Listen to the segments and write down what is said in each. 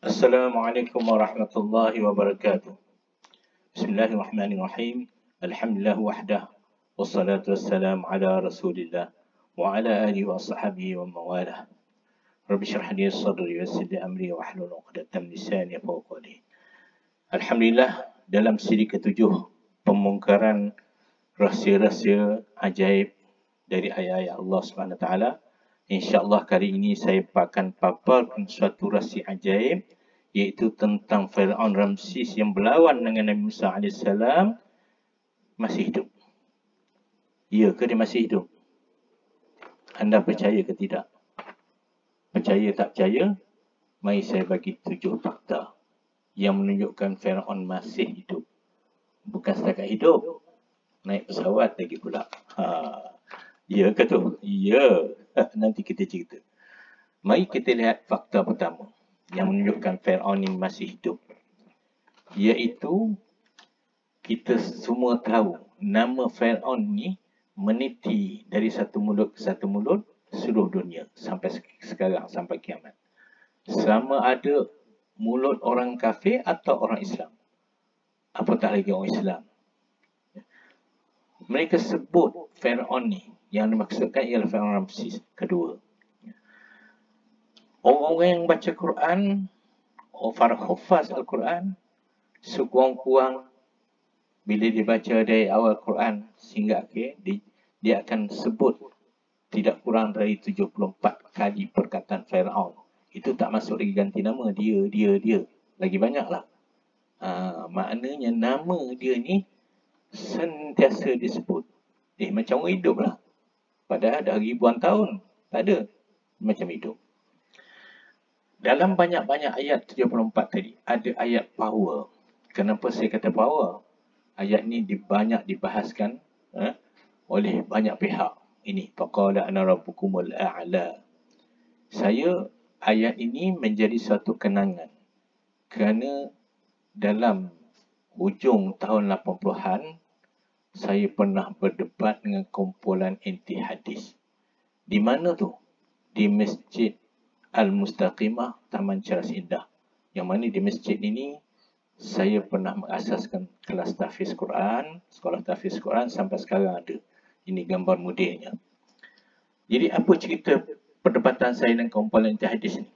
Assalamualaikum warahmatullahi wabarakatuh. Bismillahirrahmanirrahim. Alhamdulillah wahdah. Wassalatu wassalamu ala rasulillah. Wa ala alihi wa sahbihi wa mawalah. Rabbi syrah li sadri wa yassir li amri wa hlul 'uqdatam min lisani yafqahu qawli. Alhamdulillah, dalam siri ketujuh pembongkaran rahsia-rahsia ajaib dari ayat-ayat Allah Subhanahu Wa Taala. InsyaAllah kali ini saya akan paparkan suatu rahsia ajaib, iaitu tentang Fir'aun Ramses yang berlawan dengan Nabi Musa AS masih hidup. Ya ke dia masih hidup? Anda percaya ke tidak? Percaya tak percaya? Mari saya bagi 7 fakta yang menunjukkan Fir'aun masih hidup. Bukan setakat hidup, naik pesawat lagi pula. Ya ke tu? Ya. Nanti kita cerita. Mari kita lihat fakta pertama yang menunjukkan Fir'aun ini masih hidup. Iaitu, kita semua tahu nama Fir'aun ni meniti dari satu mulut ke satu mulut seluruh dunia sampai sekarang, sampai kiamat. Sama ada mulut orang kafir atau orang Islam. Apatah lagi orang Islam. Mereka sebut Fir'aun ni, yang dimaksudkan ialah Fir'aun Ramses kedua. Orang-orang yang baca Quran, para hufaz Al-Quran, sekurang-kurang bila dibaca dari awal Quran sehingga akhir, dia akan sebut tidak kurang dari 74 kali perkataan Fir'aun. Itu tak masuk lagi ganti nama, dia. Lagi banyaklah. Maknanya nama dia ni sentiasa disebut. Macam orang hidup lah. Padahal dah ribuan tahun. Tak ada. Macam hidup. Dalam banyak-banyak ayat 74 tadi, ada ayat power. Kenapa saya kata power? Ayat ni banyak dibahaskan oleh banyak pihak. Ini, faqala ana rabbukumul a'la. Ayat ini menjadi suatu kenangan. Kerana dalam hujung tahun 80-an, saya pernah berdebat dengan kumpulan anti hadis. Di mana tu? Di Masjid Al-Mustaqimah, Taman Ceras Indah. Yang mana di masjid ini, saya pernah mengasaskan kelas tahfiz Quran, sekolah tahfiz Quran sampai sekarang ada. Ini gambar modelnya. Jadi apa cerita perdebatan saya dengan kumpulan anti hadis ni?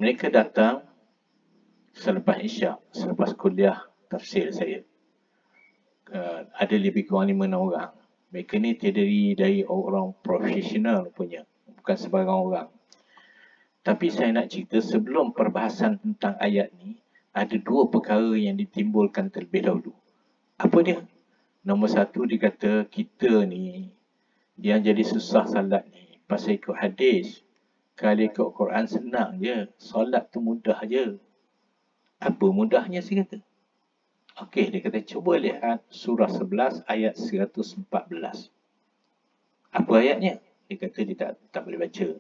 Mereka datang selepas Isyak, selepas kuliah tafsir saya. Ada lebih kurang 5-6 orang. Mereka ni terdiri dari orang profesional punya, bukan sebarang orang. Tapi saya nak cerita sebelum perbahasan tentang ayat ni, ada 2 perkara yang ditimbulkan terlebih dahulu. Apa dia? Nombor 1, dia kata kita ni yang jadi susah salat ni pasal ikut hadis. Kalau ikut Quran senang je, solat tu mudah je. Apa mudahnya saya kata? Okey, dia kata cuba lihat surah 11 ayat 114. Apa ayatnya? Dia kata dia tak boleh baca.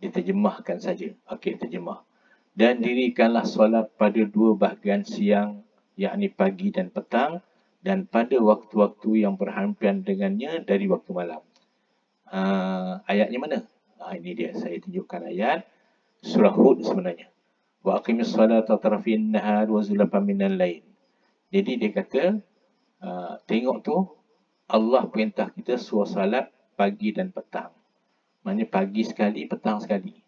Dia terjemahkan saja. Okey, terjemah. Dan dirikanlah solat pada 2 bahagian siang, yakni pagi dan petang, dan pada waktu-waktu yang berhampiran dengannya dari waktu malam. Ayatnya mana? Ini dia, saya tunjukkan ayat surah Hud sebenarnya. Wa aqimis salata tarafin nahar wa zulafan minal lail. Jadi dia kata, tengok tu, Allah perintah kita suruh salat pagi dan petang. Maksudnya pagi sekali, petang sekali.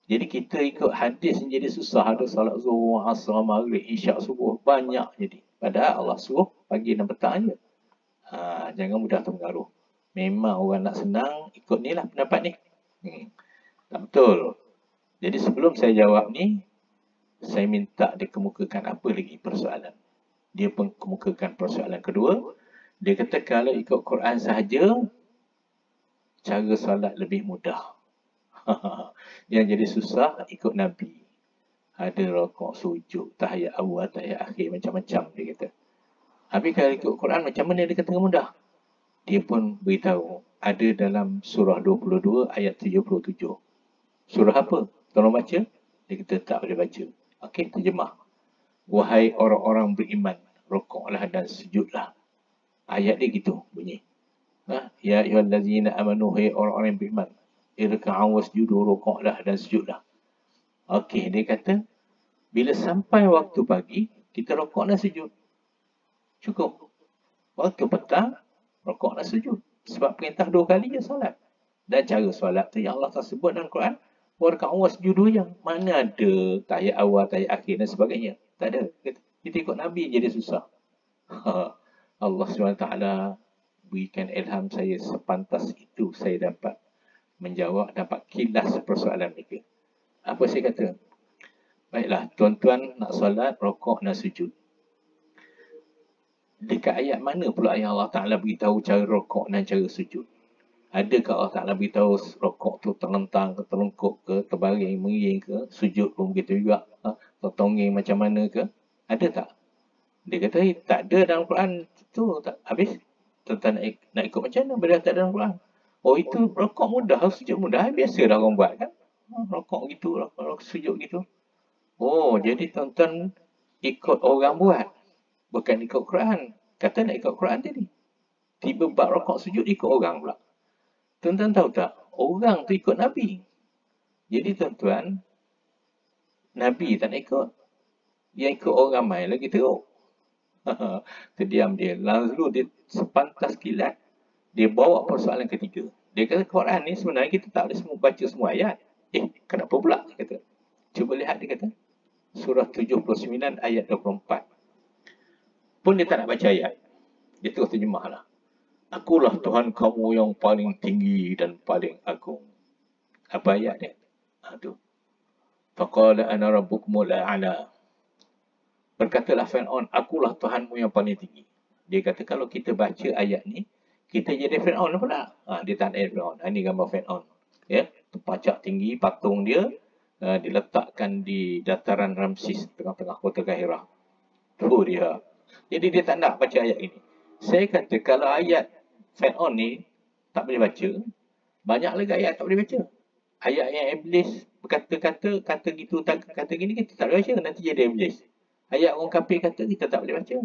Jadi kita ikut hadis ni jadi susah. Ada salat zuhur, asar, maghrib, isyak, subuh. Banyak jadi. Padahal Allah suruh pagi dan petang je. Jangan mudah terpengaruh. Memang orang nak senang, ikut ni lah pendapat ni. Tak betul. Jadi sebelum saya jawab ni, saya minta dia kemukakan apa lagi persoalan. Dia pun kemukakan persoalan kedua. Dia kata kalau ikut Quran sahaja, cara solat lebih mudah. Yang jadi susah ikut Nabi. Ada rokok, sujud, tahiyat awal, tahiyat akhir, macam-macam dia kata. Habis kalau ikut Quran macam mana dia kata mudah? Dia pun beritahu ada dalam surah 22 ayat 77. Surah apa? Tolong baca. Dia kata tak boleh baca. Okey, terjemah. Wahai orang-orang beriman, rokoklah dan sujudlah. Ayat dia gitu bunyi. Ya ayyuhallazina amanu, hai orang-orang yang beriman, irka'u wasjudu, rokoklah dan sujudlah. Okey, dia kata Bila sampai waktu pagi, kita rokok dan sujud. Cukup. Waktu petang, rokok dan sujud. Sebab perintah 2 kali je solat. Dan cara solat tu yang Allah tersebut dalam Quran, warka'u wasjudu yang mana ada tahiyat awal, tahiyat akhir dan sebagainya. Tak ada. Kita ikut Nabi jadi susah. Allah SWT berikan ilham saya sepantas itu saya dapat menjawab, dapat kilas persoalan mereka. Apa saya kata? Baiklah, tuan-tuan nak solat, rokok dan sujud. Dekat ayat mana pula yang Allah Ta'ala beritahu cara rokok dan cara sujud? Adakah Allah Ta'ala beritahu rokok tu terlentang ke, terlengkup ke, terbaring, mengiring ke, sujud pun begitu juga, tertongging macam mana ke? Ada tak? Dia kata, tak ada dalam Quran tu. Tak. Habis, tuan-tuan nak ikut macam mana bila tak ada dalam Quran? Oh, itu rokok mudah, sujud mudah. Biasa dah orang buat kan? Rokok gitu, rokok sujud gitu. Oh, jadi tuan-tuan ikut orang buat. Bukan ikut Quran. Kata nak ikut Quran tadi. Tiba bab rokok sujud ikut orang pula. Tuan-tuan tahu tak? Orang tu ikut Nabi. Jadi tuan-tuan, Nabi tak nak ikut. Yang ikut orang ramai lagi teruk. Terdiam dia. Lalu dia sepantas kilat, dia bawa persoalan ketiga. Dia kata Quran ni sebenarnya kita tak boleh semua baca semua ayat. Kenapa pula? Dia kata. Cuba lihat dia kata. Surah 79 ayat 24. Pun dia tak nak baca ayat. Dia terus terjemahlah. Akulah Tuhan kamu yang paling tinggi dan paling agung. Apa ayat dia? Itu. Faqala ana rabbukumul a'la. Berkatalah Fir'aun, akulah Tuhanmu yang paling tinggi. Dia kata kalau kita baca ayat ni, kita jadi Fir'aun pula. Dia tak ada Fir'aun. Ini gambar Fir'aun. Ya, terpacak tinggi, patung dia diletakkan di dataran Ramses, tengah-tengah kota Kahirah. Tu dia. Jadi dia tak nak baca ayat ini. Saya kata kalau ayat Fir'aun ni tak boleh baca, banyak lagi ayat tak boleh baca. Ayat yang iblis berkata-kata, kata gitu, kata gini, kita tak boleh baca. Nanti jadi iblis. Ayat orang kafir kata kita tak boleh baca.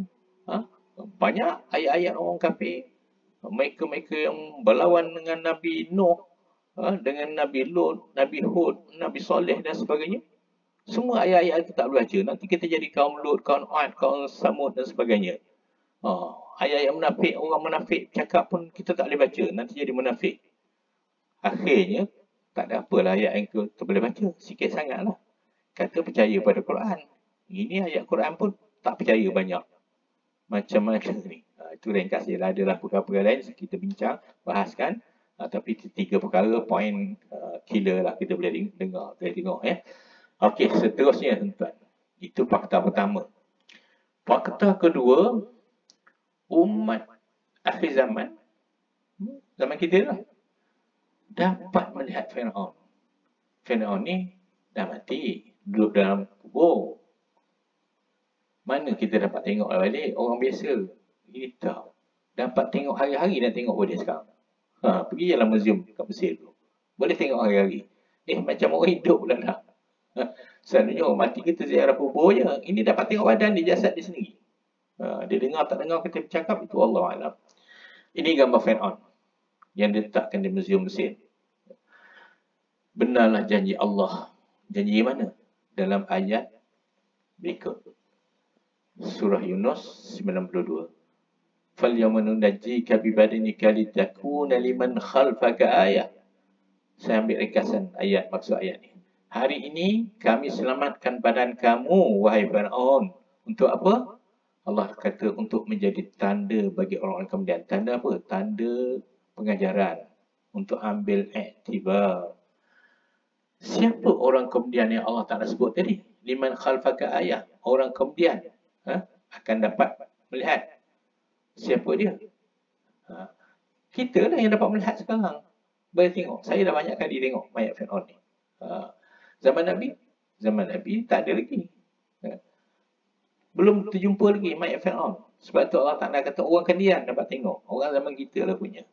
Banyak ayat-ayat orang kafir. Mereka-mereka yang berlawan dengan Nabi Nuh, dengan Nabi Lut, Nabi Hud, Nabi Saleh dan sebagainya. Semua ayat-ayat itu tak boleh baca. Nanti kita jadi kaum Lut, kaum Ad, kaum Samud dan sebagainya. Ayat-ayat munafik, orang munafik cakap pun kita tak boleh baca. Nanti jadi munafik. Akhirnya, tak ada apalah ayat yang kita boleh baca. Sikit sangatlah. Kata percaya pada Quran. Ini ayat Quran pun tak percaya banyak. Macam mana ni? Itu ringkas dia lah. Adalah perkara-perkara lain kita bincang, bahaskan. Tapi itu 3 perkara, poin killer lah kita boleh dengar. Boleh tengok ya. Okey, seterusnya tuan-tuan. Itu fakta pertama. Fakta kedua, umat akhir zaman, zaman kita lah, dapat melihat Fir'aun. Fir'aun ni dah mati, duduk dalam kubur. Mana kita dapat tengok balik? Orang biasa. Ini tak. Dapat tengok hari-hari dan tengok dia sekarang. Pergi dalam museum kat Mesir tu. Boleh tengok hari-hari. Macam orang hidup pula dah. Selalunya orang mati kita ziarah kubur je. Ini dapat tengok badan dia, jasad dia sendiri. Dia dengar tak dengar kita bercakap, itu Allah Alam. Ini gambar Fir'aun yang diletakkan di museum Mesir. Benarlah janji Allah. Janji mana? Dalam ayat berikut. Surah Yunus 92. فَالْيَوْمَ نُنَجِّيكَ بِبَدَنِكَ لِتَكُونَ لِمَنْ خَلْفَكَ آيَةً. Saya ambil ringkasan ayat, maksud ayat ni. Hari ini kami selamatkan badan kamu, wahai Fir'aun. Untuk apa? Allah kata untuk menjadi tanda bagi orang-orang kemudian. Tanda apa? Tanda pengajaran. Untuk ambil iktibar. Siapa orang kemudian yang Allah Ta'ala sebut tadi? Liman khalfaka ayah. Orang kemudian akan dapat melihat. Siapa dia? Kita lah yang dapat melihat sekarang. Boleh tengok. Saya dah banyak kali tengok mayat Fir'aun ni. Zaman Nabi tak ada lagi. Belum terjumpa lagi mayat Fir'aun. Sebab tu Allah Ta'ala kata orang kemudian dapat tengok. Orang zaman kita lah punya.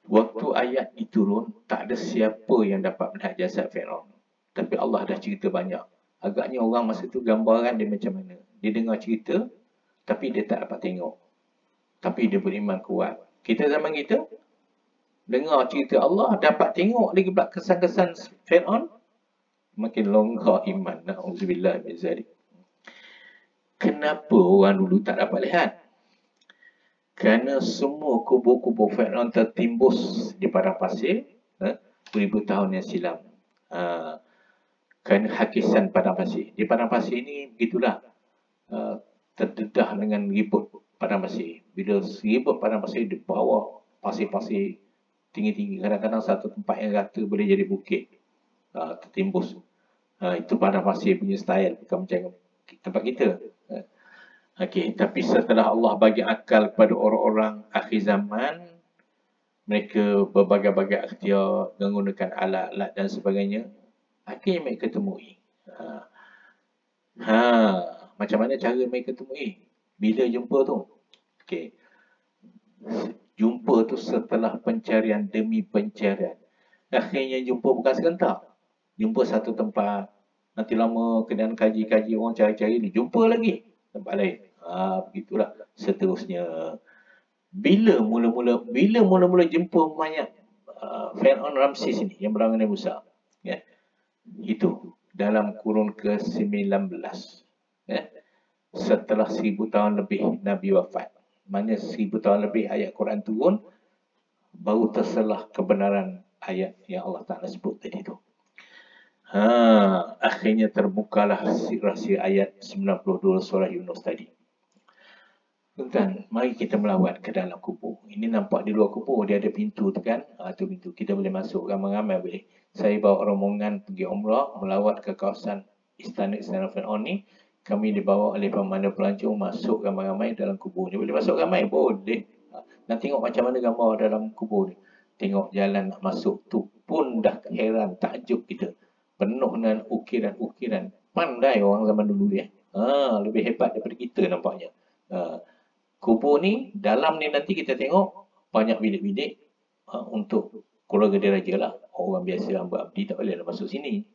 Waktu ayat diturun, tak ada siapa yang dapat melihat jasad Fir'aun. Tapi Allah dah cerita banyak. Agaknya orang masa tu gambaran dia macam mana. Dia dengar cerita, tapi dia tak dapat tengok. Tapi dia beriman kuat. Kita zaman kita, dengar cerita Allah, dapat tengok lagi pula kesan-kesan Fir'aun. makin longgar iman. Na'udzubillah min zalik. Kenapa orang dulu tak dapat lihat? Kerana semua kubur-kubur Fir'aun tertimbus di padang pasir beribu tahun yang silam. Kerana hakisan padang pasir. Di padang pasir ini begitulah. Terdedah dengan ribut padang pasir. Bila ribut padang pasir di bawah pasir-pasir tinggi-tinggi. Kadang-kadang satu tempat yang rata boleh jadi bukit. Tertimbus. Itu padang pasir punya style. Bukan macam tempat kita. Okey, tapi setelah Allah bagi akal kepada orang-orang akhir zaman, mereka berbagai-bagai ikhtiar menggunakan alat-alat dan sebagainya, akhirnya mereka temui. Macam mana cara mereka temui? Bila jumpa tu? Okey. Jumpa tu setelah pencarian demi pencarian. Akhirnya jumpa bukan serentak. Jumpa satu tempat. Nanti lama kemudian kaji-kaji orang cari-cari ni. Jumpa lagi tempat lain. Begitulah seterusnya. Bila mula-mula jumpa mayat Fir'aun Ramses ini yang berangan Nabi Musa. Ya. Itu dalam kurun ke-19. Ya. Setelah 1000 tahun lebih Nabi wafat. Maknanya 1000 tahun lebih ayat Quran turun, baru terselah kebenaran ayat yang Allah Ta'ala sebut tadi tu. Akhirnya terbukalah rahsia ayat 92 surah Yunus tadi. Tuan, mari kita melawat ke dalam kubur. Ini nampak di luar kubur, dia ada pintu tu kan. Tu pintu, kita boleh masuk, ramai-ramai boleh. Saya bawa rombongan pergi umrah, melawat ke kawasan istana Fir'aun ni. Kami dibawa oleh pemandu pelancong masuk ramai-ramai dalam kubur ni. Boleh masuk ramai? Boleh. Nak tengok macam mana gambar dalam kubur ni. Tengok jalan nak masuk tu pun dah heran, takjub kita. Penuh dengan ukiran-ukiran. Pandai orang zaman dulu ya. Lebih hebat daripada kita nampaknya. Kubur ni, dalam ni nanti kita tengok banyak bilik-bilik untuk keluarga diraja lah. Orang biasa hamba abdi tak boleh masuk sini.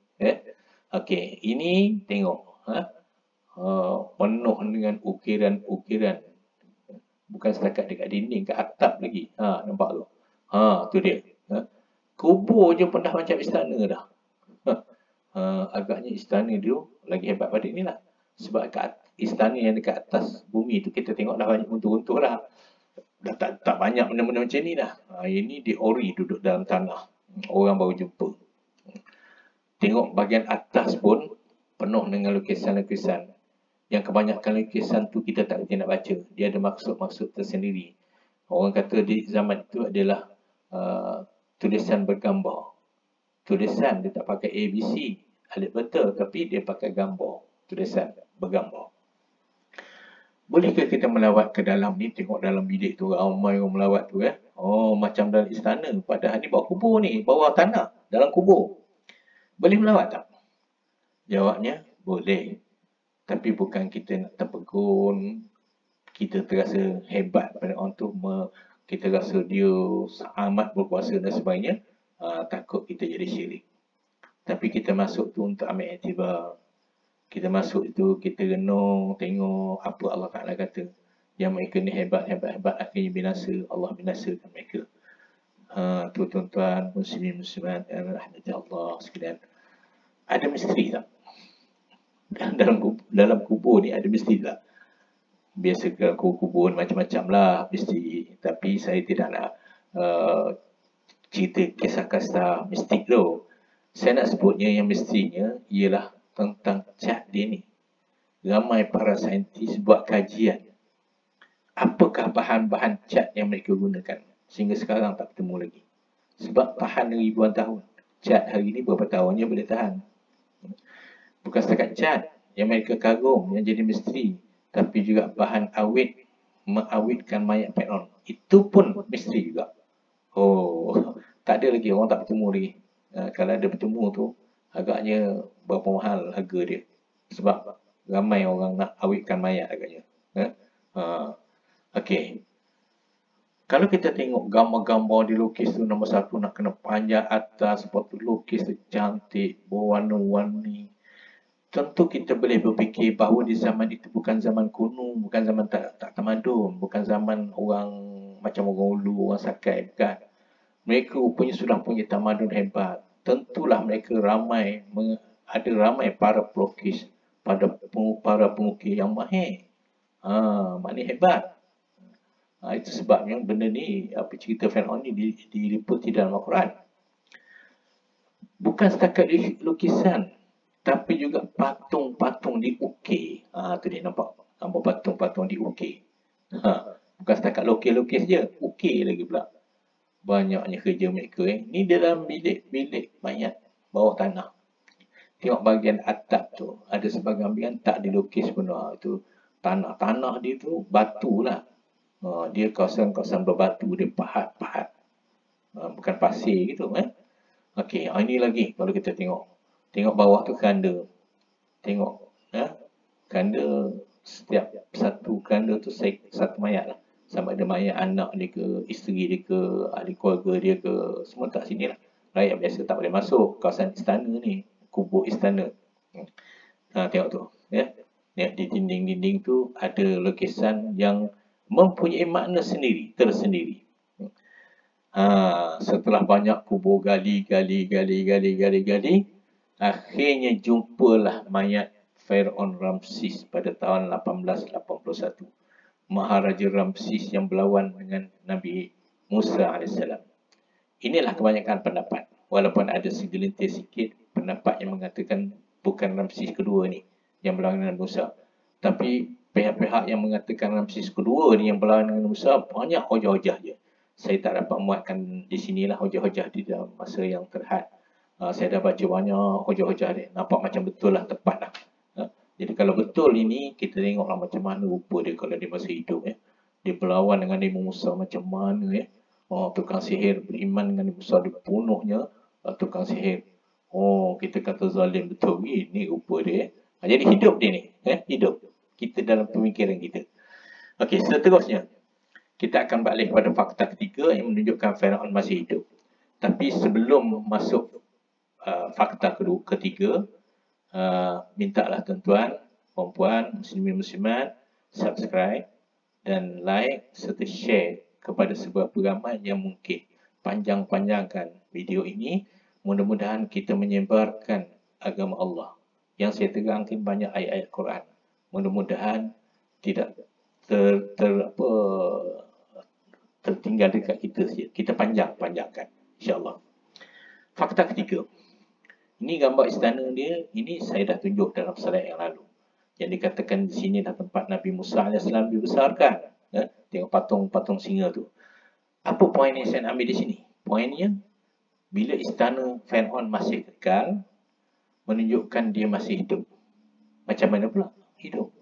Okey, ini tengok. Penuh dengan ukiran-ukiran. Bukan setakat dekat dinding, kat atap lagi. Nampak tu? Tu dia. Kubur je pun dah macam istana dah. Agaknya istana dia lagi hebat pada inilah. Sebab kat istana yang dekat atas bumi tu kita tengok dah banyak untur-untur lah. Dah tak banyak benda-benda macam ni dah. Ini di ori duduk dalam tanah. Orang baru jumpa. Tengok bahagian atas pun penuh dengan lukisan-lukisan. Yang kebanyakan lukisan tu kita tak kerti nak baca. Dia ada maksud-maksud tersendiri. Orang kata di zaman itu adalah tulisan bergambar. Tulisan dia tak pakai ABC, alif betul, tapi dia pakai gambar. Tulisan bergambar. Bolehkah kita melawat ke dalam ni? Tengok dalam bilik tu ramai orang melawat tu macam dalam istana. Padahal ni bawah kubur ni, bawah tanah, dalam kubur. Boleh melawat tak? Jawabnya, boleh. Tapi bukan kita nak terpegun, kita terasa hebat pada orang tu, kita rasa dia amat berkuasa dan sebagainya, takut kita jadi syirik. Tapi kita masuk tu untuk ambil iktibar. Kita masuk itu, kita renung, tengok apa Allah Ta'ala kata. Yang mereka ni hebat, akhirnya binasa. Allah binasakan mereka. Tu tuan-tuan, muslimin, muslimat, rahmati Allah sekalian. Ada misteri tak? Dalam kubur ni ada misteri tak? Biasa ke kubur macam-macam lah misteri. Tapi saya tidak nak cerita kisah-kisah mistik tu. Saya nak sebutnya yang mestinya ialah tentang cat dia ni. Ramai para saintis buat kajian. Apakah bahan-bahan cat yang mereka gunakan? Sehingga sekarang tak bertemu lagi. Sebab tahan ribuan tahun. Cat hari ni berapa tahunnya boleh tahan. Bukan setakat cat yang mereka kagum, yang jadi misteri. Tapi juga bahan awet, mengawetkan mayat Fir'aun. Itu pun misteri juga. Tak ada lagi, orang tak bertemu lagi. Kalau ada bertemu tu, agaknya berapa mahal harga dia. Sebab ramai orang nak awetkan mayat agaknya. Okey. Kalau kita tengok gambar-gambar dilukis tu, nombor satu nak kena panjang atas, sebab tu lukis tu cantik, berwarna-warni. Tentu kita boleh berfikir bahawa di zaman itu bukan zaman kuno, bukan zaman tak tamadun, bukan zaman orang macam orang Ulu, orang Sakai, bukan. Mereka rupanya sudah punya tamadun hebat. Tentulah mereka ramai ada ramai para pelukis, para pengukir yang mahir. Maknanya hebat. Itu sebabnya benda ni, apa cerita Fir'aun ni diliputi dalam Al-Quran. Bukan setakat lukisan, tapi juga patung-patung diukir. Tu dia nampak gambar patung-patung diukir. Bukan setakat lukis je, ukir lagi pula. Banyaknya kerja mereka. Ni dalam bilik mayat bawah tanah. Tengok bahagian atap tu, ada sebahagian bahagian tak dilukis pun. Itu tanah dia tu batu lah. Dia kawasan-kawasan berbatu, dia pahat-pahat. Bukan pasir gitu. Okey, ini lagi kalau kita tengok. Tengok bawah tu kanda. Tengok. Kanda, setiap satu kanda tu satu mayat lah. Sama ada mayat anak dia ke, isteri dia ke, ahli keluarga dia ke, semua tak sini lah. Rakyat biasa tak boleh masuk kawasan istana ni. Kubur istana. Tengok tu. Di dinding-dinding tu ada lukisan yang mempunyai makna sendiri, tersendiri. Setelah banyak kubur gali, akhirnya jumpalah mayat Firaun Ramses pada tahun 1881. Maharaja Ramses yang berlawan dengan Nabi Musa AS. Inilah kebanyakan pendapat. Walaupun ada segelintir sikit pendapat yang mengatakan bukan Ramses kedua ni yang berlawan dengan Musa. Tapi pihak-pihak yang mengatakan Ramses kedua ni yang berlawan dengan Musa, banyak hujah-hujah je. Saya tak dapat muatkan di sinilah hujah-hujah di dalam masa yang terhad. Saya dah baca banyak hujah-hujah dia. Nampak macam betul lah, tepat lah. Jadi kalau betul ini, kita tengoklah macam mana rupa dia kalau dia masih hidup. Dia berlawan dengan Nabi Musa macam mana. Tukang sihir beriman dengan Nabi Musa, dibunuhnya tukang sihir. Kita kata zalim betul. Ini rupa dia. Jadi hidup dia ni. Hidup. Kita dalam pemikiran kita. Okey, seterusnya. Kita akan balik pada fakta ketiga yang menunjukkan Firaun masih hidup. Tapi sebelum masuk fakta ketiga, mintalah tuan-tuan, puan-puan, muslimin-muslimat, subscribe dan like serta share kepada seberapa ramai yang mungkin. Panjang-panjangkan video ini. Mudah-mudahan kita menyebarkan agama Allah. Yang saya terangkan banyak ayat-ayat Quran. Mudah-mudahan tidak tertinggal dekat kita saja. Kita panjangkan, insya-Allah. Fakta ketiga. Ini gambar istana dia. Ini saya dah tunjuk dalam slide yang lalu. Yang dikatakan di sini dah tempat Nabi Musa AS dibesarkan. Tengok patung singa tu. Apa poin yang saya ambil di sini? Poinnya, bila istana Firaun masih kekal, menunjukkan dia masih hidup. Macam mana pula? Hidup.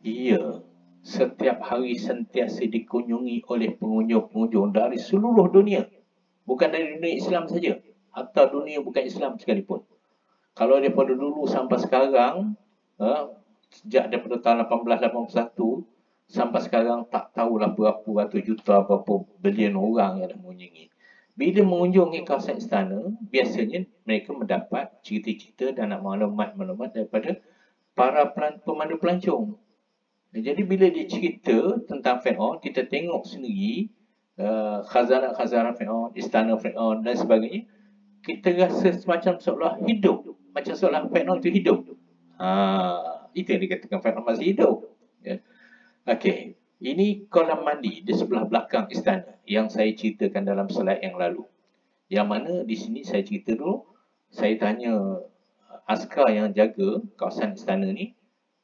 Ia setiap hari sentiasa dikunjungi oleh pengunjung-pengunjung dari seluruh dunia. Bukan dari dunia Islam saja. Atau dunia bukan Islam sekalipun. Kalau daripada dulu sampai sekarang, sejak daripada tahun 1881 sampai sekarang, tak tahulah berapa ratus juta, berapa bilion orang yang dah mengunjungi. Bila mengunjungi kawasan istana, biasanya mereka mendapat cerita-cerita dan maklumat-maklumat daripada para pemandu pelancong. Jadi bila dia cerita tentang Firaun, kita tengok sendiri khazanah-khazanah Firaun, istana Firaun dan sebagainya, kita rasa semacam seolah hidup. Macam seolah Firaun itu hidup. Itu yang dikatakan Firaun masih hidup. Okey. Ini kolam mandi di sebelah belakang istana yang saya ceritakan dalam slide yang lalu. Yang mana di sini saya cerita dulu, saya tanya askar yang jaga kawasan istana ni,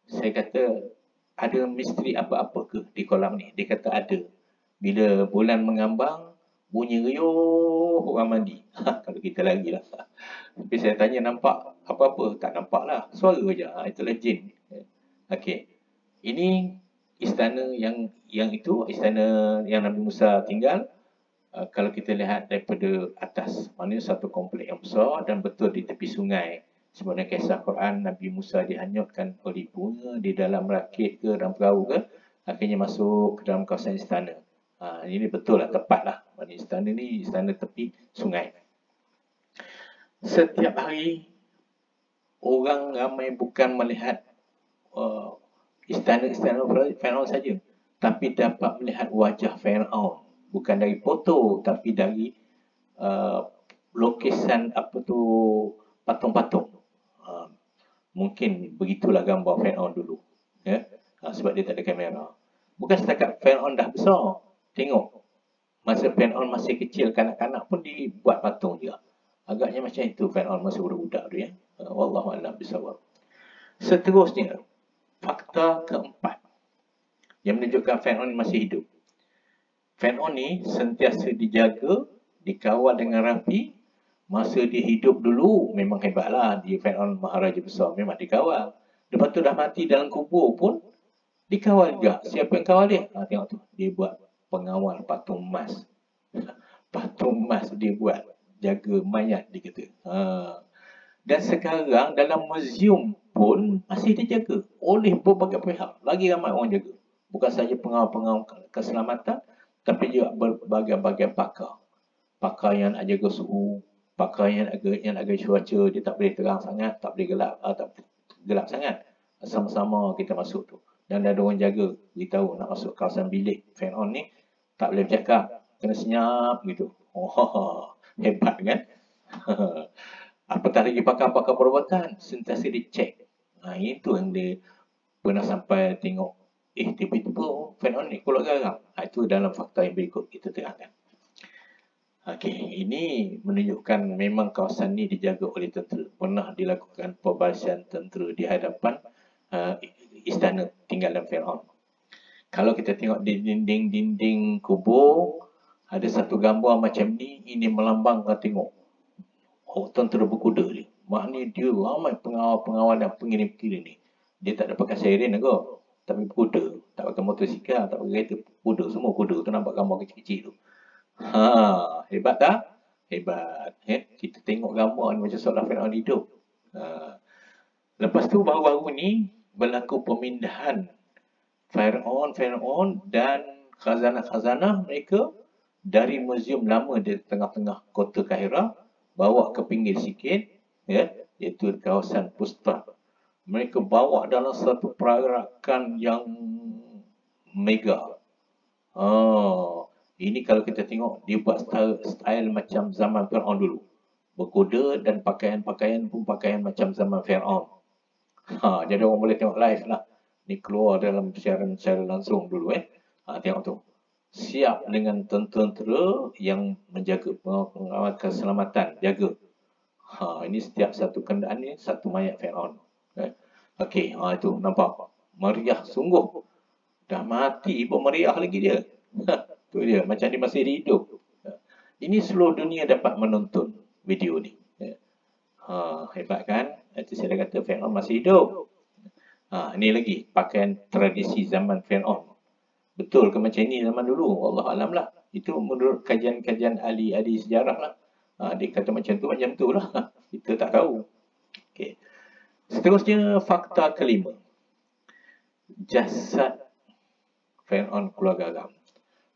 saya kata, ada misteri apa-apa ke di kolam ni? Dia kata ada. Bila bulan mengambang, bunyi riuh orang mandi. Kalau kita lagi lah. Tapi saya tanya, nampak apa-apa? Tak nampak lah. Suara je. Itulah jin. Okey. Ini istana yang itu, istana yang Nabi Musa tinggal. Kalau kita lihat daripada atas, maknanya satu komplek yang besar dan betul di tepi sungai. Sebenarnya kisah Quran, Nabi Musa dihanyutkan oleh ibunya di dalam rakit ke, dalam perahu ke, akhirnya masuk ke dalam kawasan istana. Ini betul lah, tepat lah. Maknanya istana ni istana tepi sungai. Setiap hari, orang ramai bukan melihat istana-istana Firaun saja, tapi dapat melihat wajah Firaun, bukan dari foto tapi dari lukisan patung-patung. Mungkin begitulah gambar Fir'aun dulu. Ya? Sebab dia tak ada kamera. Bukan setakat Fir'aun dah besar. Tengok. Masa Fir'aun masih kecil, kanak-kanak pun dibuat patung juga. Agaknya macam itu Fir'aun masa budak-budak tu ya. Wallahualam bisawab. Seterusnya, fakta keempat yang menunjukkan Fir'aun masih hidup. Fir'aun ni sentiasa dijaga, dikawal dengan rapi. Masa dia hidup dulu memang hebatlah. Dia Fir'aun maharaja besar, memang dikawal. Lepas tu dah mati dalam kubur pun dikawal juga. Siapa yang kawal dia? Tengok tu. Dia buat pengawal patung emas. Patung emas dia buat. Jaga mayat dia kata. Dan sekarang dalam muzium pun masih dijaga oleh berbagai pihak. Lagi ramai orang jaga. Bukan saja pengawal-pengawal keselamatan, tapi juga berbagai-bagai pakar. Pakar yang nak jaga suhu, pakar yang nak jaga cuaca, dia tak boleh terang sangat, tak boleh gelap sangat. Sama-sama kita masuk tu. Dan ada orang jaga, beritahu nak masuk kawasan bilik Fir'aun ni, tak boleh bercakap, kena senyap gitu. Hebat kan? Apatah lagi pakar-pakar perubatan, sentiasa dicek. Itu yang dia pernah sampai tengok, tiba-tiba Fir'aun ni keluar garam. Itu dalam fakta yang berikut kita terangkan. Okey, ini menunjukkan memang kawasan ni dijaga oleh tentera. Pernah dilakukan pembalasan tentera di hadapan istana tinggalan Fir'aun. Kalau kita tengok di dinding-dinding kubur, ada satu gambar macam ni, ini melambangkan tengok tentera berkuda ni. Maknanya dia ramai pengawal-pengawal dan pengirim-pengirim ni. Dia tak ada pakai siren ke, tapi berkuda. Tak pakai motosikal, tak pakai kereta, kuda. Semua kuda tu nampak gambar kecil-kecil tu. Hebat tak? Hebat. Kita tengok gambar ni macam seolah Fir'aun hidup. Lepas tu baru-baru ni berlaku pemindahan Fir'aun dan khazanah-khazanah mereka dari muzium lama di tengah-tengah kota Kahirah bawa ke pinggir sikit, ya, iaitu kawasan Pustat. Mereka bawa dalam satu pergerakan yang mega. Ini kalau kita tengok, dia buat style macam zaman Fir'aun dulu. Berkuda dan pakaian-pakaian pun pakaian macam zaman Fir'aun. Jadi orang boleh tengok live lah. Ni keluar dalam siaran secara langsung dulu. Tengok tu. Siap dengan tentera yang menjaga pengawal keselamatan, jaga. Ini setiap satu kenderaan ni satu mayat Fir'aun. Okey, itu nampak meriah sungguh. Dah mati pun meriah lagi dia. Tu dia, macam dia masih hidup. Ini seluruh dunia dapat menonton video ni. Hebat kan? Itu saya dah kata Fir'aun masih hidup. Ini lagi pakaian tradisi zaman Fir'aun. Betul ke macam ini zaman dulu? Wallahualam lah. Itu menurut kajian-kajian ahli-ahli sejarah lah. Dia kata macam tu lah. Kita tak tahu. Okay. Seterusnya fakta kelima. Jasad Fir'aun keluar garam.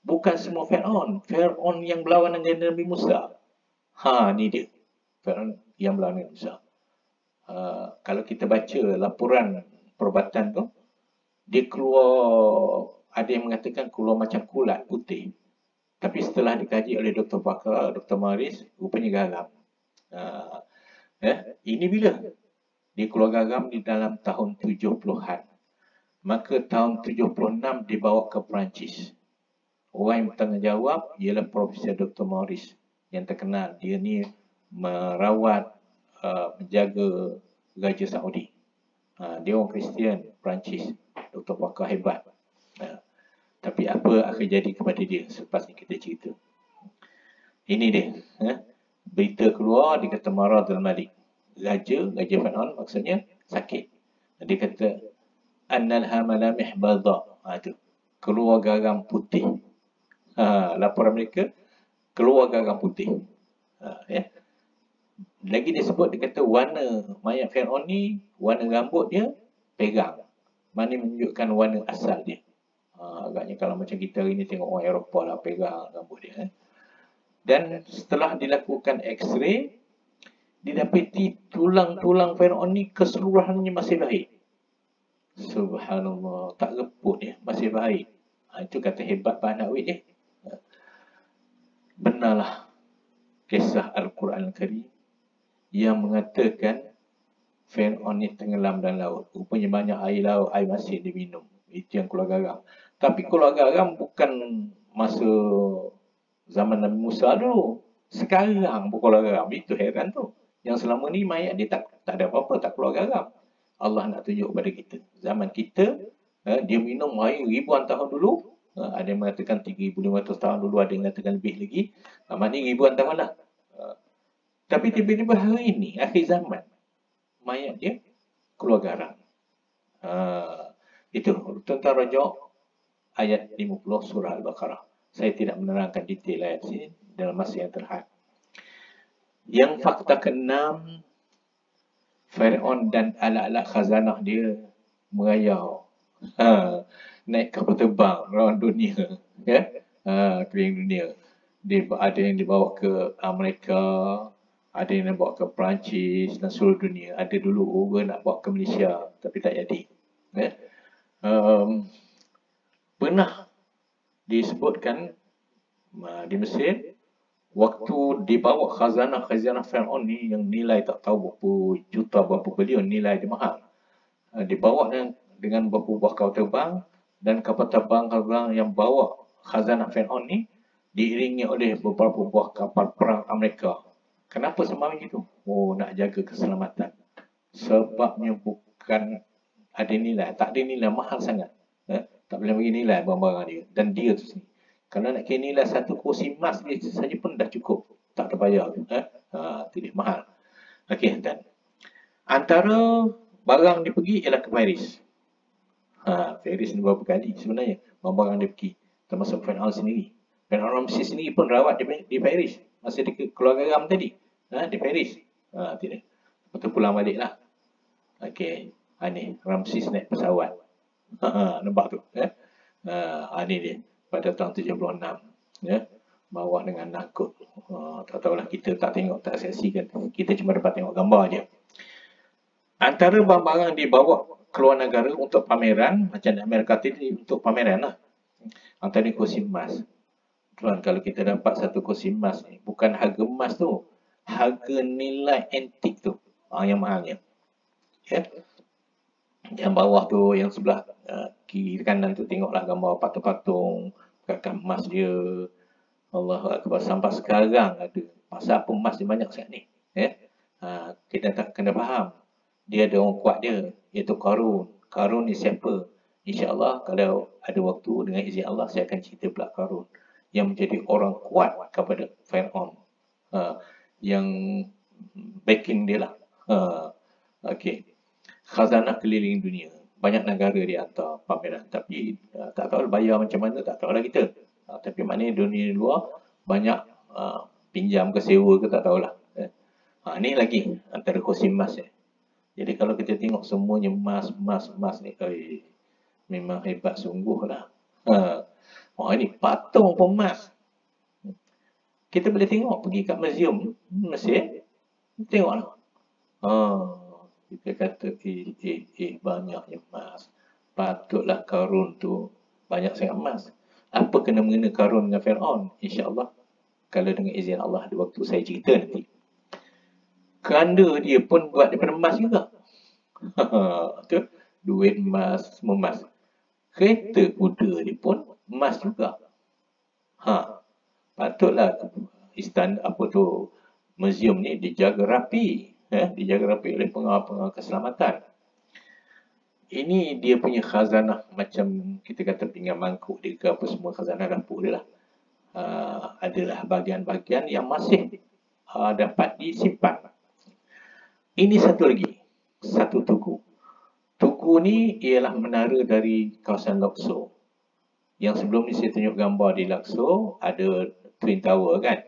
Bukan semua Fir'aun. Fir'aun yang berlawanan dengan Nabi Musa. Ni dia. Fir'aun yang berlawanan dengan Musa. Kalau kita baca laporan perubatan tu, dia keluar, ada yang mengatakan keluar macam kulat putih. Tapi setelah dikaji oleh Dr. Fakar, Dr. Maris, rupanya garam. Ini bila? Dia keluar garam di dalam tahun 70-an. Maka tahun 76 dibawa ke Perancis. Orang yang bertanggungjawab ialah Profesor Dr. Maurice yang terkenal. Dia ni merawat, menjaga Raja Saudi. Dia orang Kristian, Perancis. Dr. Fakar hebat. Tapi apa akan jadi kepada dia selepas ni kita cerita. Ini dia. Berita keluar, dia kata Maradul Malik. Raja Fir'aun maksudnya sakit. Dia kata Annalha malamih badha. Itu. Keluar garam putih. Laporan mereka, keluar garam putih. Lagi dia sebut, dia kata warna mayat Fir'aun ni, warna rambut dia pegang. Mana menunjukkan warna asal dia. Agaknya kalau macam kita hari ni tengok orang Eropah lah pegang rambut dia. Dan setelah dilakukan X-ray, didapati tulang-tulang Fir'aun ni keseluruhannya masih baik. Subhanallah, tak reput dia, masih baik. Itu kata hebat Pak Nakwi dia. Benarlah kisah Al-Quran Al-Karim yang mengatakan Fir'aun ni tenggelam dalam laut. Rupanya banyak air laut, air masin dia minum. Itu yang keluar garam. Tapi keluar garam bukan masa zaman Nabi Musa dulu. Sekarang pun keluar garam. Itu heran tu. Yang selama ni mayat dia tak ada apa-apa, tak keluar garam. Allah nak tunjuk kepada kita. Zaman kita, dia minum air ribuan tahun dulu. Ada yang mengatakan 3,500 tahun dulu, ada yang mengatakan lebih lagi. Maknanya ribuan tahun lah. Tapi tiba-tiba hari ini, akhir zaman, mayat dia keluar garam. Itu tentang rajuk ayat 50 surah Al-Baqarah. Saya tidak menerangkan detail ayat sini dalam masa yang terhad. Yang fakta ke-6, Fir'aun dan alat-alat khazanah dia merayau. Naik kapal terbang around dunia. Keliling dunia. Ada yang dibawa ke Amerika, ada yang dibawa ke Perancis dan seluruh dunia. Ada dulu orang nak bawa ke Malaysia, tapi tak jadi. Pernah disebutkan di Mesir, waktu dibawa khazanah Fir'aun ni yang nilai tak tahu berapa juta, berapa bilion, nilai dia mahal. Dibawa dengan beberapa buah kapal terbang, dan kapal terbang yang bawa khazanah Fir'aun ni diiringi oleh beberapa buah kapal perang Amerika. Kenapa sembang itu? Nak jaga keselamatan. Sebabnya bukan ada nilai, tak ada nilai, mahal sangat. Tak boleh bagi nilai barang-barang dia. Dan dia tu sendiri. Kalau nak kira nilai satu kursi emas dia saja pun dah cukup. Tak terbayar. Itu dia, mahal. Okey, dan antara barang dia pergi ialah ke Paris. Paris ni berapa kali sebenarnya barang-barang dia pergi. Termasuk Fir'aun sendiri. Fir'aun Ramses sendiri pun rawat di Paris. Masa dia keluar garam tadi. Di Paris. Tidak. Lepas tu pulang balik lah. Okey. Ni Ramses naik pesawat. Nampak tu. Ni dia. Pada tahun 76. Bawa dengan nakut. Tak tahulah, kita tak tengok, tak saksikan. Kita cuma dapat tengok gambar je. Antara barang-barang dibawa keluar negara untuk pameran, macam di Amerika tadi untuk pameran lah. Antara kursi emas. Tuan, kalau kita dapat satu kursi emas ni, bukan harga emas tu, harga nilai antik tu, yang mahalnya. Yang bawah tu, yang sebelah kiri kanan tu, tengoklah gambar patung-patung, perkakas emas dia. Allahu Akbar, sampai sekarang ada. Pasal apa emas dia banyak sangat ni? Kita tak kena faham. Dia ada orang kuat dia, iaitu Qarun. Qarun ni siapa? InsyaAllah kalau ada waktu dengan izin Allah, saya akan cerita pula Qarun. Yang menjadi orang kuat kepada Fir'aun. Yang backing dia lah. Okey. Khazanah keliling dunia. Banyak negara dia hantar pameran. Tapi tak tahu bayar macam mana, tak tahulah kita. Tapi maknanya dunia luar banyak pinjam ke sewa ke, tak tahulah. Ni lagi antara kursi emas ni. Jadi kalau kita tengok semuanya emas ni, memang hebat sungguh lah. Ini patung pun emas. Kita boleh tengok, pergi kat museum Mesir, tengoklah. Kita kata, banyaknya emas. Patutlah Qarun tu banyak sangat emas. Apa kena mengena Qarun dengan Fir'aun? InsyaAllah, kalau dengan izin Allah ada waktu saya cerita nanti. Keranda dia pun buat daripada emas juga. Duit emas, semua emas. Kereta kuda dia pun emas juga. Patutlah istana museum ni dijaga rapi. Dijaga rapi oleh pengawal-pengawal keselamatan. Ini dia punya khazanah, macam kita kata pinggan mangkuk dia ke apa, semua khazanah dapur dia lah. Adalah bahagian-bahagian yang masih dapat disimpan. Ini satu lagi, satu tugu. Tugu ni ialah menara dari kawasan Luxor. Yang sebelum ni saya tunjuk gambar di Luxor, ada Twin Tower kan.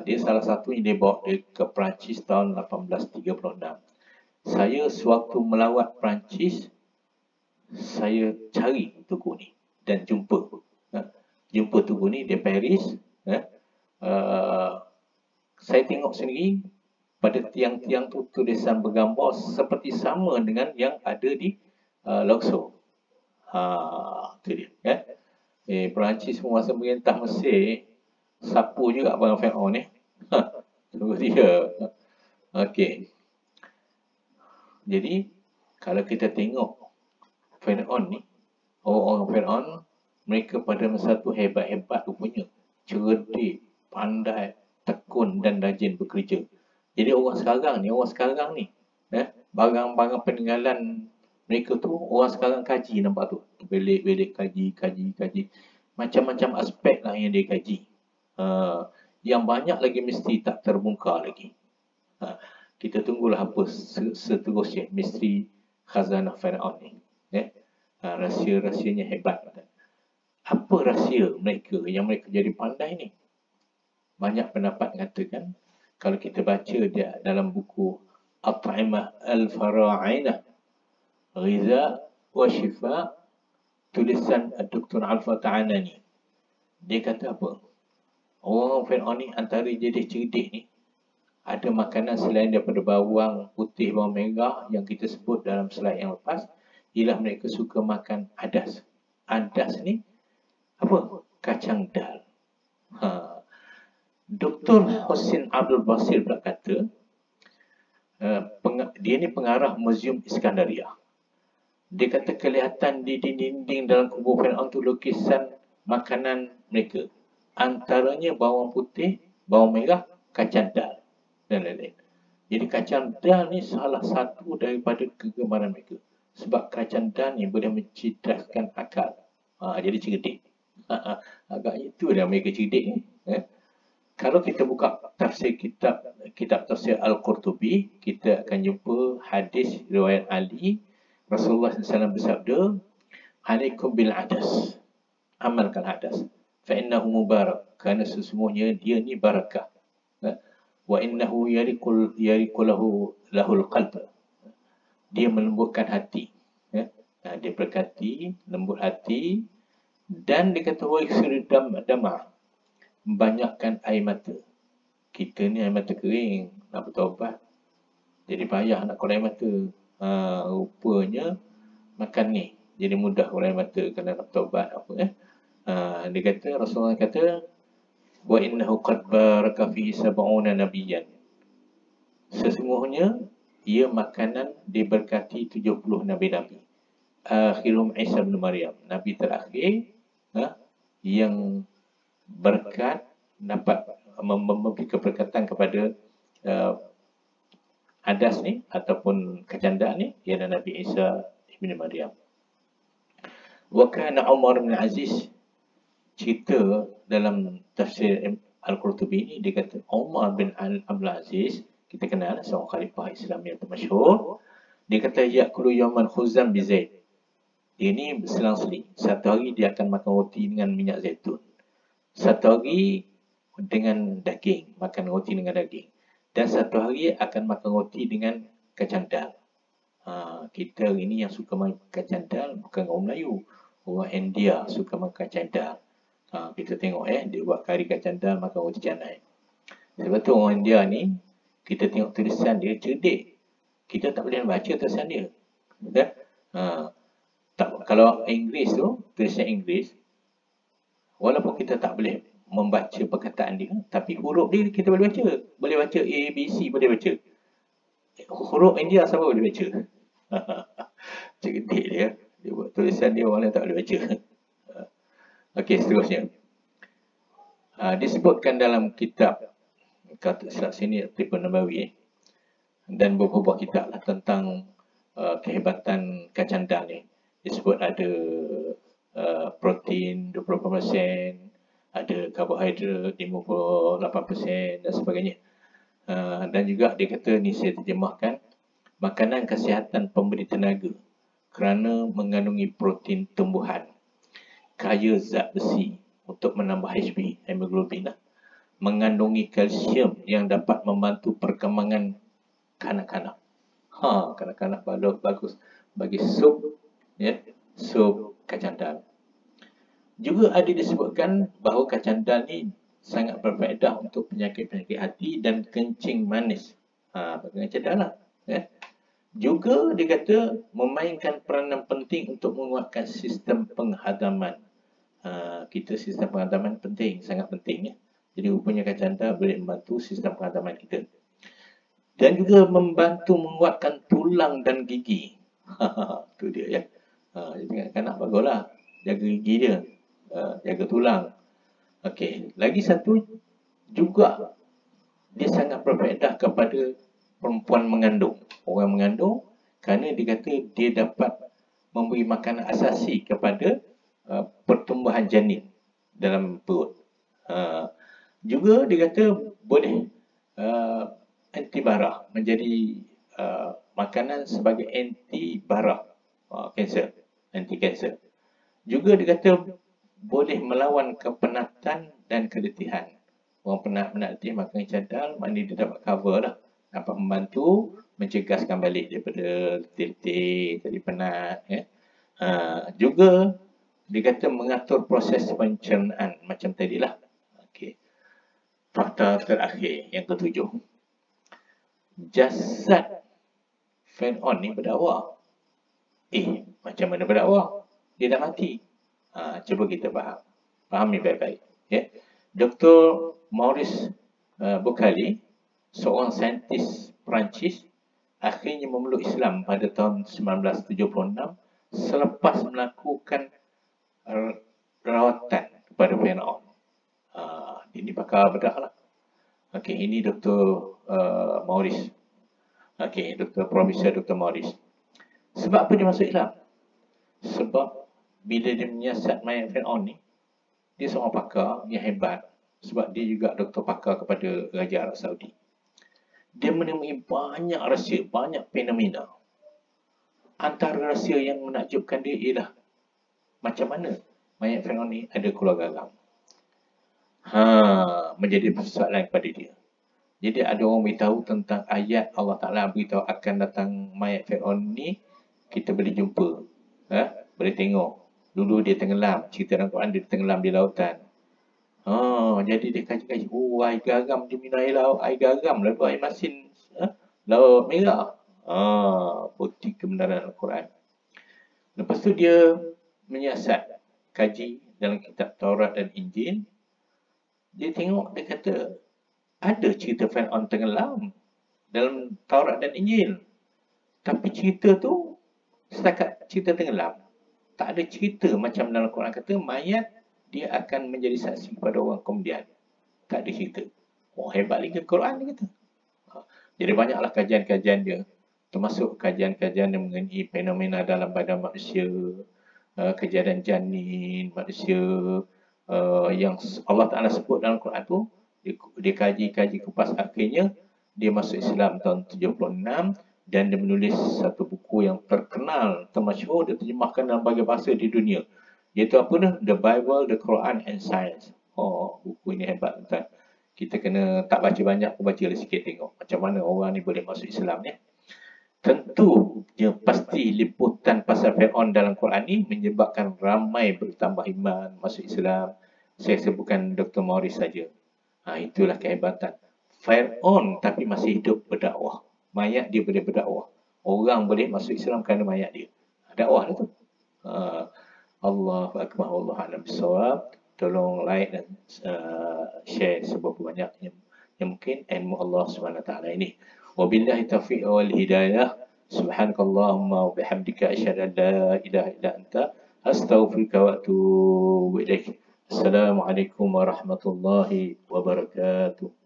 Dia salah satu yang dia bawa dia ke Perancis tahun 1836. Saya sewaktu melawat Perancis, saya cari tugu ni dan jumpa. Jumpa tugu ni di Paris. Saya tengok sendiri, pada tiang-tiang tu tulisan bergambar seperti sama dengan yang ada di Luxor. Itu dia. Perancis menguasai pemerintah Mesir, sapu juga barang Fir'aun ni. Itu dia. Okey. Jadi kalau kita tengok Fir'aun ni, orang-orang Fir'aun, mereka pada masa tu hebat-hebat rupanya, cerdik, pandai, tekun dan rajin bekerja. Jadi orang sekarang ni, barang-barang peninggalan mereka tu, orang sekarang kaji, nampak tu. Belik-belik kaji. Macam-macam aspek lah yang dia kaji. Yang banyak lagi mesti tak terbongkar lagi. Kita tunggulah apa seterusnya misteri khazanah Fir'aun ni. Rahsia-rahsianya hebat. Apa rahsia mereka yang mereka jadi pandai ni? Banyak pendapat mengatakan, kalau kita baca dia dalam buku At'imah Al-Fara'inah, Ghiza wa Shifa, tulisan Dr. Al-Fata'anani. Dia kata apa? Orang Fir'aun ni antara jadi cerdik ni, ada makanan selain daripada bawang putih, bawang merah yang kita sebut dalam slide yang lepas, ialah mereka suka makan adas. Adas ni apa? Kacang dal. Dr. Hussein Abdul Basir pula kata, dia ni pengarah Museum Iskandaria. Dia kata kelihatan di dinding-dinding dalam kubur Fir'aun tu lukisan makanan mereka. Antaranya bawang putih, bawang merah, kacang dal dan lain-lain. Jadi kacang dal ni salah satu daripada kegemaran mereka. Sebab kacang dal ni boleh mencerdaskan akal. Jadi cerdik. Agak itu dah mereka cerdik ni. Kalau kita buka tafsir kitab tafsir Al-Qurtubi, kita akan jumpa hadis riwayat Ali, Rasulullah SAW bersabda, "Alaikum bil adas." Amalkan adas. Fa innahu mubarak. Kerana sesungguhnya dia ni barakah. Wa innahu lahul qalb. Dia melembutkan hati. Dia berkati, lembut hati, dan dia kata wa yuksiru dam'a. Banyakkan air mata. Kita ni air mata kering, nak bertaubat, jadi payah nak keluar air mata. Rupanya makan ni jadi mudah keluar air mata kalau nak bertaubat dia kata, Rasulullah kata, wa innahu qad baraka fihi sab'una nabiyyan. Sesungguhnya ia makanan diberkati 70 nabi-nabi. Akhirum Isa bin Maryam, nabi terakhir yang berkat dapat memberi keberkatan kepada adas ni ataupun kacang dal ni, ialah Nabi Isa bin Maryam. Wa kana Umar bin Aziz, cerita dalam tafsir Al-Qurtubi ni, dia kata Umar bin Abdul Aziz, kita kenal seorang khalifah Islam yang termasyhur, dia kata ya'kulu yawman khuzam bi zaid. Dia ni selang-seling, satu hari dia akan makan roti dengan minyak zaitun, satu hari dengan daging, makan roti dengan daging, dan satu hari akan makan roti dengan kacang dal. Kita ini yang suka makan kacang dal bukan orang Melayu, orang India suka makan kacang dal. Kita tengok dia buat kari kacang dal, makan roti canai. Sebab tu orang India ni, kita tengok tulisan dia cerdik. Kita tak boleh baca tulisan dia. Kalau Inggeris tu, tulisan Inggeris, walaupun kita tak boleh membaca perkataan dia, tapi huruf dia kita boleh baca. Boleh baca A, B, C, boleh baca. Huruf India siapa boleh baca? Cerdik dia. Dia buat tulisan dia, orang lain tak boleh baca. Okey, seterusnya. Disebutkan dalam kitab, kata silap sini, Tipu Nabawi, dan beberapa kitab lah tentang kehebatan kacang dal ni. Disebut ada protein 20%, ada karbohidrat 58% dan sebagainya. Dan juga dia kata, ni saya terjemahkan, makanan kesihatan pemberi tenaga kerana mengandungi protein tumbuhan, kaya zat besi untuk menambah HB, hemoglobin, mengandungi kalsium yang dapat membantu perkembangan kanak-kanak. Kanak-kanak bagus bagi sup, sup kacang dal. Juga ada disebutkan bahawa kacang dal ni sangat berfaedah untuk penyakit-penyakit hati dan kencing manis. Bagi kacang dal lah. Juga dia kata memainkan peranan penting untuk menguatkan sistem penghadaman. Kita sistem penghadaman penting, sangat penting. Jadi rupanya kacang dal boleh membantu sistem penghadaman kita. dan juga membantu menguatkan tulang dan gigi. Itu dia ya. Jadi kanak baguslah jaga gigi dia, jaga tulang. Okey, lagi satu juga dia sangat berfaedah kepada perempuan mengandung. Orang mengandung kerana dia kata dia dapat memberi makanan asasi kepada pertumbuhan janin dalam perut. Juga dia kata boleh antibarah, menjadi makanan sebagai antibarah kanser, anti kanser. Juga dia kata boleh melawan kepenatan dan keletihan. Orang penat letih makan cadang, maknanya dia dapat cover lah. Dapat membantu mencegaskan balik daripada letih-letih, tadi penat. Ya. Juga dia kata mengatur proses pencernaan macam tadilah. Okey. Fakta terakhir yang ketujuh. Jasad Fir'aun ni berdakwah. Macam mana berdakwah? Dia dah mati. Cuba kita faham. Fahami baik-baik. Ya. Dr. Maurice Bucali, seorang saintis Perancis, akhirnya memeluk Islam pada tahun 1976 selepas melakukan rawatan kepada Fir'aun. Ini pakar bedah lah. Okey, ini Dr. Maurice. Okey, Profesor Dr. Maurice. Sebab apa dia masuk Islam? Sebab bila dia menyiasat mayat Fir'aun ni, dia seorang pakar yang hebat. Sebab dia juga doktor pakar kepada Raja Arab Saudi. Dia menemui banyak rahsia, banyak fenomena. Antara rahsia yang menakjubkan dia ialah macam mana mayat Fir'aun ni ada keluar garam. Menjadi persoalan kepada dia. Jadi ada orang beritahu tentang ayat Allah Ta'ala beritahu akan datang mayat Fir'aun ni, kita boleh jumpa. Boleh tengok. Dulu dia tenggelam. Cerita dalam Quran dia tenggelam di lautan. Jadi dia kaji-kaji. Air garam dia minum air laut. Air garam lalu air masin. Laut merah. Bukti kebenaran Al-Quran. Lepas tu dia menyiasat. Kaji dalam kitab Taurat dan Injil. Dia tengok, dia kata, ada cerita Fir'aun tenggelam dalam Taurat dan Injil. Tapi cerita tu setakat cerita tenggelam. Tak ada cerita macam dalam Quran kata mayat dia akan menjadi saksi kepada orang kemudian. Tak ada cerita. Hebat lagi Quran dia kata. Jadi banyaklah kajian-kajian dia. Termasuk kajian-kajian yang mengenai fenomena dalam badan manusia, kejadian janin manusia yang Allah Ta'ala sebut dalam Quran tu. Dia kaji-kaji kupas, akhirnya dia masuk Islam tahun 76 dan dia menulis satu buku yang terkenal, termasyhur, dia terjemahkan dalam berbagai bahasa di dunia. Iaitu apa ni? The Bible, The Quran and Science. Buku ini hebat tuan. Kita kena tak baca banyak, baca sikit tengok macam mana orang ni boleh masuk Islam ni. Tentu dia pasti liputan pasal Fir'aun dalam Quran ni menyebabkan ramai bertambah iman, masuk Islam. Saya sebutkan Dr. Maurice saja. Itulah kehebatan. Fir'aun tapi masih hidup berdakwah. Mayat dia boleh berdakwah. Orang boleh masuk Islam kerana mayat dia. Dakwah tu. Allahu Akbar, Wallahu a'lam bissawab. Tolong like dan share seberapa banyak yang mungkin ilmu Allah SWT ini. Wabillahi taufiq wal hidayah. Subhanakallahumma wa bihamdika asyhadu an la ilaha illa anta astaghfiruka wa atubu ilaik. Assalamualaikum warahmatullahi wabarakatuh.